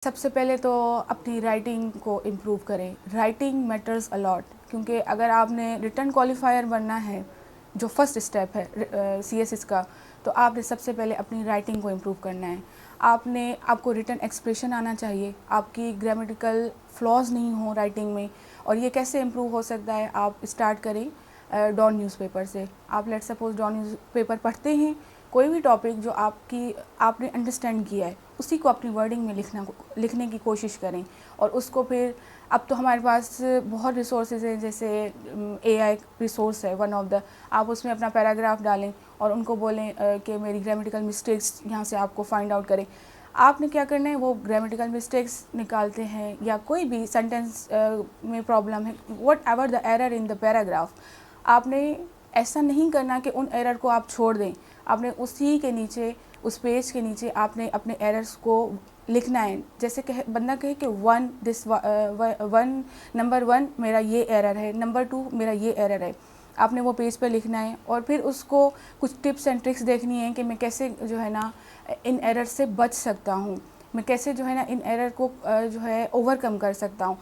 سب سے پہلے تو اپنی رائٹنگ کو امپروو کریں. رائٹنگ میٹرز الاٹ, کیونکہ اگر آپ نے ریٹن کوالیفائر بننا ہے, جو فرسٹ اسٹیپ ہے سی ایس ایس کا, تو آپ نے سب سے پہلے اپنی رائٹنگ کو امپروو کرنا ہے. آپ کو ریٹن ایکسپریشن آنا چاہیے, آپ کی گرامیٹیکل فلاز نہیں ہوں رائٹنگ میں. اور یہ کیسے امپروو ہو سکتا ہے؟ آپ اسٹارٹ کریں ڈان نیوز پیپر سے. آپ let suppose Dawn newspaper پڑھتے ہیں, کوئی بھی ٹاپک جو آپ نے انڈرسٹینڈ کیا ہے اسی کو اپنی ورڈنگ میں لکھنے کی کوشش کریں. اور اس کو پھر اب تو ہمارے پاس بہت ریسورسز ہیں, جیسے اے آئی ریسورس ہے ون آف دا. آپ اس میں اپنا پیراگراف ڈالیں اور ان کو بولیں کہ میری گرامیٹیکل مسٹیکس یہاں سے آپ کو فائنڈ آؤٹ کریں. آپ نے کیا کرنا ہے, وہ گرامیٹیکل مسٹیکس نکالتے ہیں یا کوئی بھی سینٹینس میں پرابلم ہے, what ever the error in the paragraph, آپ نے ایسا نہیں کرنا کہ ان ایرر کو آپ چھوڑ دیں. آپ نے اسی کے نیچے, اس پیج کے نیچے آپ نے اپنے ایررز کو لکھنا ہے. جیسے کہ بندہ کہے کہ نمبر 1 میرا یہ ایرر ہے, نمبر 2 میرا یہ ایرر ہے. آپ نے وہ پیج پہ لکھنا ہے اور پھر اس کو کچھ ٹپس اینڈ ٹرکس دیکھنی ہے کہ میں کیسے جو ہے نا ان ایرر سے بچ سکتا ہوں, میں کیسے جو ہے نا ان ایرر کو جو ہے اوور کم کر سکتا ہوں.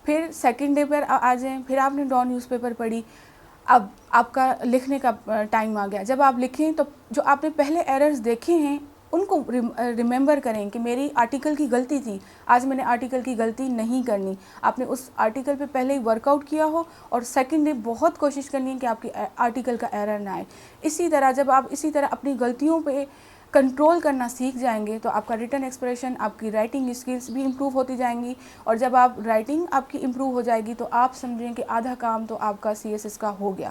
پھر سیکنڈ ڈے پر آ جائیں, پھر آپ نے ڈان نیوز پیپر پڑھی, اب آپ کا لکھنے کا ٹائم آ گیا. جب آپ لکھیں تو جو آپ نے پہلے ایررز دیکھے ہیں ان کو ریممبر کریں کہ میری آرٹیکل کی غلطی تھی, آج میں نے آرٹیکل کی غلطی نہیں کرنی. آپ نے اس آرٹیکل پہ پہلے ہی ورک آؤٹ کیا ہو, اور سیکنڈ ڈے بہت کوشش کرنی ہے کہ آپ کی آرٹیکل کا ایرر نہ آئے. اسی طرح جب آپ اسی طرح اپنی غلطیوں پہ کنٹرول کرنا سیکھ جائیں گے تو آپ کا ریٹن ایکسپریشن, آپ کی رائٹنگ اسکلس بھی امپروو ہوتی جائیں گی. اور جب آپ رائٹنگ آپ کی امپروو ہو جائے گی تو آپ سمجھیں کہ آدھا کام تو آپ کا سی ایس ایس کا ہو گیا.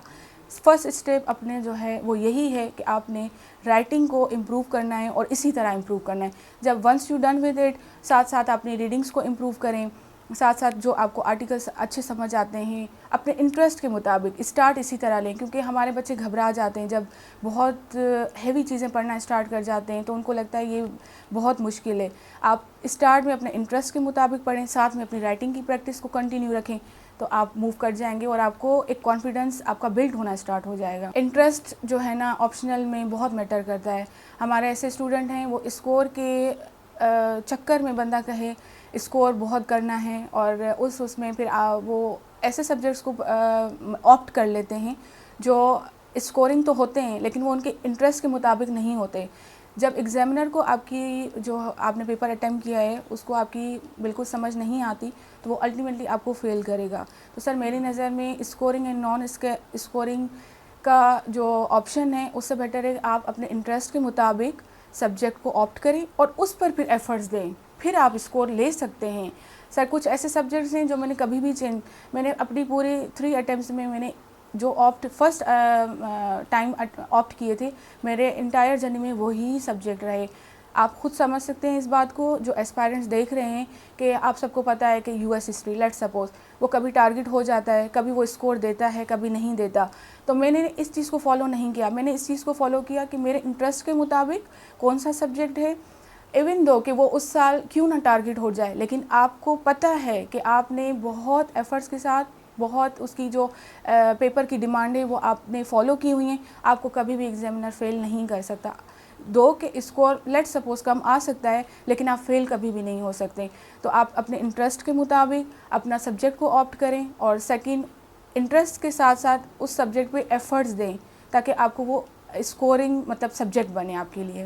فرسٹ اسٹیپ اپنے جو ہے وہ یہی ہے کہ آپ نے رائٹنگ کو امپروو کرنا ہے اور اسی طرح امپروو کرنا ہے. جب once you done with it, ساتھ ساتھ اپنی ریڈنگس کو امپروو کریں, ساتھ ساتھ جو آپ کو آرٹیکلس اچھے سمجھ آتے ہیں اپنے انٹرسٹ کے مطابق اسٹارٹ اسی طرح لیں. کیونکہ ہمارے بچے گھبرا جاتے ہیں جب بہت ہیوی چیزیں پڑھنا اسٹارٹ کر جاتے ہیں, تو ان کو لگتا ہے یہ بہت مشکل ہے. آپ اسٹارٹ میں اپنے انٹرسٹ کے مطابق پڑھیں, ساتھ میں اپنی رائٹنگ کی پریکٹس کو کنٹینیو رکھیں, تو آپ موو کر جائیں گے اور آپ کو ایک کانفیڈنس آپ کا بلڈ ہونا اسٹارٹ ہو جائے گا. انٹرسٹ جو ہے نا آپشنل میں بہت میٹر کرتا ہے. ہمارے ایسے اسٹوڈنٹ ہیں وہ اسکور کے چکر میں بندہ کہے اسکور بہت کرنا ہے, اور اس میں پھر وہ ایسے سبجیکٹس کو آپٹ کر لیتے ہیں جو اسکورنگ تو ہوتے ہیں لیکن وہ ان کے انٹرسٹ کے مطابق نہیں ہوتے. جب ایگزامنر کو آپ کی جو آپ نے پیپر اٹیمپٹ کیا ہے اس کو آپ کی بالکل سمجھ نہیں آتی تو وہ الٹیمیٹلی آپ کو فیل کرے گا. تو سر میری نظر میں اسکورنگ اینڈ نان اسکورنگ کا جو آپشن ہے اس سے بیٹر ہے آپ اپنے انٹرسٹ کے مطابق سبجیکٹ کو آپٹ کریں اور اس پر پھر ایفرٹس دیں, پھر آپ اسکور لے سکتے ہیں. سر کچھ ایسے سبجیکٹس ہیں جو میں نے کبھی بھی میں نے اپنی پوری 3 اٹیمپٹس میں نے جو فرسٹ ٹائم آپٹ کیے تھے, میرے انٹائر جرنی میں وہی سبجیکٹ رہے. آپ خود سمجھ سکتے ہیں اس بات کو, جو ایسپائرنٹس دیکھ رہے ہیں کہ آپ سب کو پتہ ہے کہ U S history let suppose وہ کبھی ٹارگٹ ہو جاتا ہے, کبھی وہ اسکور دیتا ہے, کبھی نہیں دیتا. تو میں نے اس چیز کو فالو نہیں کیا, میں نے اس چیز کو فالو کیا کہ میرے انٹرسٹ کے مطابق کون سا سبجیکٹ ہے, ایون دو کہ وہ اس سال کیوں نہ ٹارگٹ ہو جائے, لیکن آپ کو پتہ ہے کہ آپ نے بہت ایفرٹس کے ساتھ بہت اس کی جو پیپر کی ڈیمانڈ ہے وہ آپ نے فالو کی ہوئی ہیں, آپ کو کبھی بھی ایگزامنر فیل نہیں کر سکتا. دو کہ اسکور لیٹ سپوز کم آ سکتا ہے لیکن آپ فیل کبھی بھی نہیں ہو سکتے. تو آپ اپنے انٹرسٹ کے مطابق اپنا سبجیکٹ کو آپٹ کریں, اور سیکنڈ انٹرسٹ کے ساتھ ساتھ اس سبجیکٹ پہ ایفرٹس دیں تاکہ آپ کو وہ اسکورنگ مطلب سبجیکٹ بنے آپ کے لیے.